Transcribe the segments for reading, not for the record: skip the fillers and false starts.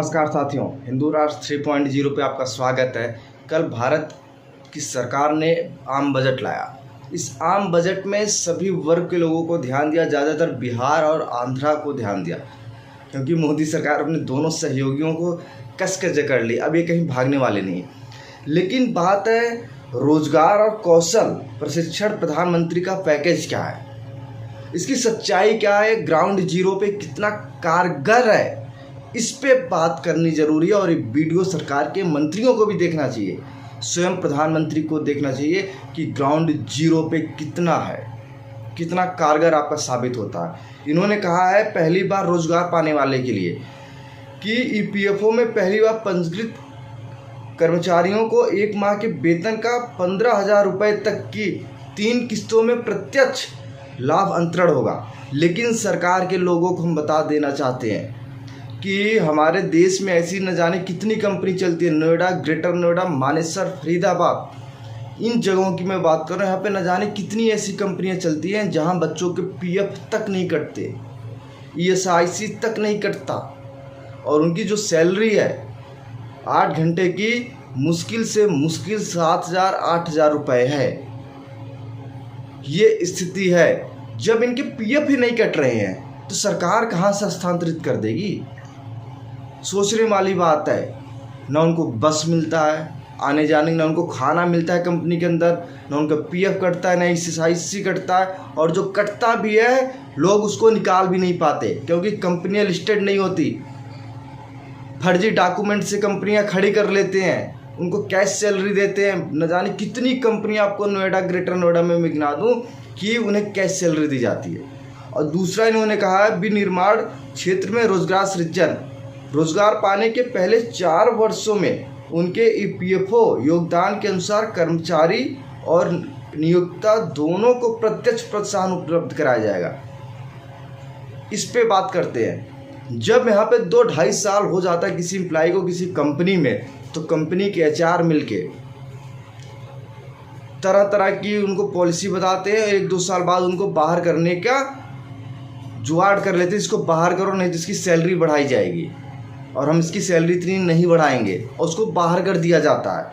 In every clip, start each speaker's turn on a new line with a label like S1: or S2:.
S1: नमस्कार साथियों, हिंदू राष्ट्र 3.0 पे आपका स्वागत है। कल भारत की सरकार ने आम बजट लाया। इस आम बजट में सभी वर्ग के लोगों को ध्यान दिया, ज़्यादातर बिहार और आंध्रा को ध्यान दिया, क्योंकि मोदी सरकार अपने दोनों सहयोगियों को कस के जकड़ ली। अब ये कहीं भागने वाले नहीं। लेकिन बात है रोजगार और कौशल प्रशिक्षण प्रधानमंत्री का पैकेज क्या है, इसकी सच्चाई क्या है, ग्राउंड जीरो पे कितना कारगर है, इस पे बात करनी जरूरी है। और ये वीडियो सरकार के मंत्रियों को भी देखना चाहिए, स्वयं प्रधानमंत्री को देखना चाहिए कि ग्राउंड जीरो पे कितना है, कितना कारगर आपका साबित होता है। इन्होंने कहा है पहली बार रोजगार पाने वाले के लिए कि ईपीएफओ में पहली बार पंजीकृत कर्मचारियों को एक माह के वेतन का 15,000 रुपये तक की 3 किस्तों में प्रत्यक्ष लाभ अंतरण होगा। लेकिन सरकार के लोगों को हम बता देना चाहते हैं कि हमारे देश में ऐसी न जाने कितनी कंपनी चलती है। नोएडा, ग्रेटर नोएडा, मानेसर, फरीदाबाद, इन जगहों की मैं बात कर रहा हूँ। यहाँ पे न जाने कितनी ऐसी कंपनियाँ चलती हैं जहाँ बच्चों के पीएफ तक नहीं कटते, ईएसआईसी तक नहीं कटता, और उनकी जो सैलरी है 8 घंटे की मुश्किल से मुश्किल 7,000-8,000 रुपये है। ये स्थिति है। जब इनके पीएफ ही नहीं कट रहे हैं तो सरकार कहाँ से हस्तांतरित कर देगी? सोचने वाली बात है। ना उनको बस मिलता है आने जाने, ना उनको खाना मिलता है कंपनी के अंदर, ना उनका पीएफ कटता है, ना ईएसआईसी कटता है, और जो कटता भी है लोग उसको निकाल भी नहीं पाते क्योंकि कंपनियां लिस्टेड नहीं होती। फर्जी डॉक्यूमेंट से कंपनियां खड़ी कर लेते हैं, उनको कैश सैलरी देते हैं। न जाने कितनी कंपनियां आपको नोएडा, ग्रेटर नोएडा में मैं गिना दूँ कि उन्हें कैश सैलरी दी जाती है। और दूसरा इन्होंने कहा है विनिर्माण क्षेत्र में रोजगार सृजन, रोजगार पाने के पहले 4 वर्षों में उनके ईपीएफओ योगदान के अनुसार कर्मचारी और नियोक्ता दोनों को प्रत्यक्ष प्रोत्साहन उपलब्ध कराया जाएगा। इस पे बात करते हैं। जब यहाँ पे 2-2.5 साल हो जाता है किसी एम्प्लॉय को किसी कंपनी में, तो कंपनी के एचआर मिलके तरह तरह की उनको पॉलिसी बताते हैं। 1-2 साल बाद उनको बाहर करने का जुगाड़ कर लेते हैं, इसको बाहर करो नहीं तो इसकी सैलरी बढ़ाई जाएगी, और हम इसकी सैलरी इतनी नहीं बढ़ाएंगे, और उसको बाहर कर दिया जाता है।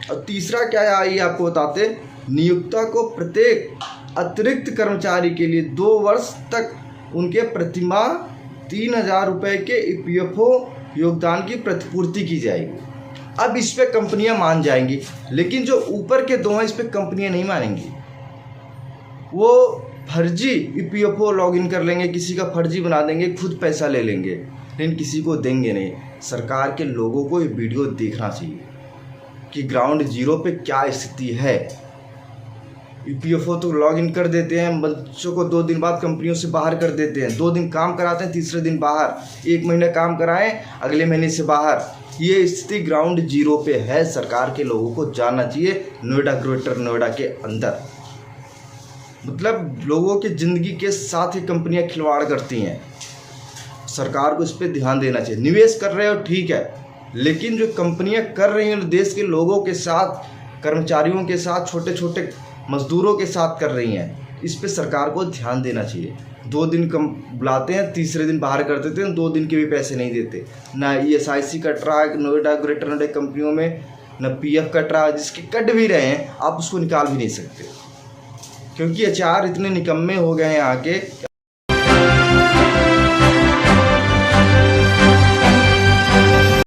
S1: और तीसरा क्या है आइए आपको बताते हैं। नियोक्ता को प्रत्येक अतिरिक्त कर्मचारी के लिए 2 वर्ष तक उनके प्रतिमाह 3,000 रुपये के ईपीएफओ योगदान की प्रतिपूर्ति की जाएगी। अब इस पे कंपनियां मान जाएंगी, लेकिन जो ऊपर के 2 हैं इस पे कंपनियां नहीं मानेंगी। वो फर्जी ईपीएफओ लॉगिन कर लेंगे, किसी का फर्जी बना देंगे, खुद पैसा ले लेंगे, लेकिन किसी को देंगे नहीं। सरकार के लोगों को ये वीडियो देखना चाहिए कि ग्राउंड जीरो पे क्या स्थिति है। ईपीएफओ तो लॉगिन कर देते हैं, बच्चों को 2 दिन बाद कंपनियों से बाहर कर देते हैं। 2 दिन काम कराते हैं, तीसरे दिन बाहर। 1 महीना काम कराएं, अगले महीने से बाहर। ये स्थिति ग्राउंड जीरो पे है। सरकार के लोगों को जानना चाहिए। नोएडा, ग्रेटर नोएडा के अंदर मतलब लोगों की ज़िंदगी के साथ ही कंपनियां खिलवाड़ करती हैं। सरकार को इस पर ध्यान देना चाहिए। निवेश कर रहे हो ठीक है, लेकिन जो कंपनियां कर रही हैं देश के लोगों के साथ, कर्मचारियों के साथ, छोटे छोटे मजदूरों के साथ कर रही हैं, इस पे सरकार को ध्यान देना चाहिए। 2 दिन कम बुलाते हैं, तीसरे दिन बाहर कर देते हैं, 2 दिन के भी पैसे नहीं देते। ना ईएसआईसी कट रहा है नोएडा, ग्रेटर नोएडा कंपनियों में, न पीएफ कट रहा है। जिसके कट भी रहे हैं आप उसको निकाल भी नहीं सकते, क्योंकि एचआर इतने निकम्मे हो गए हैं यहाँ के।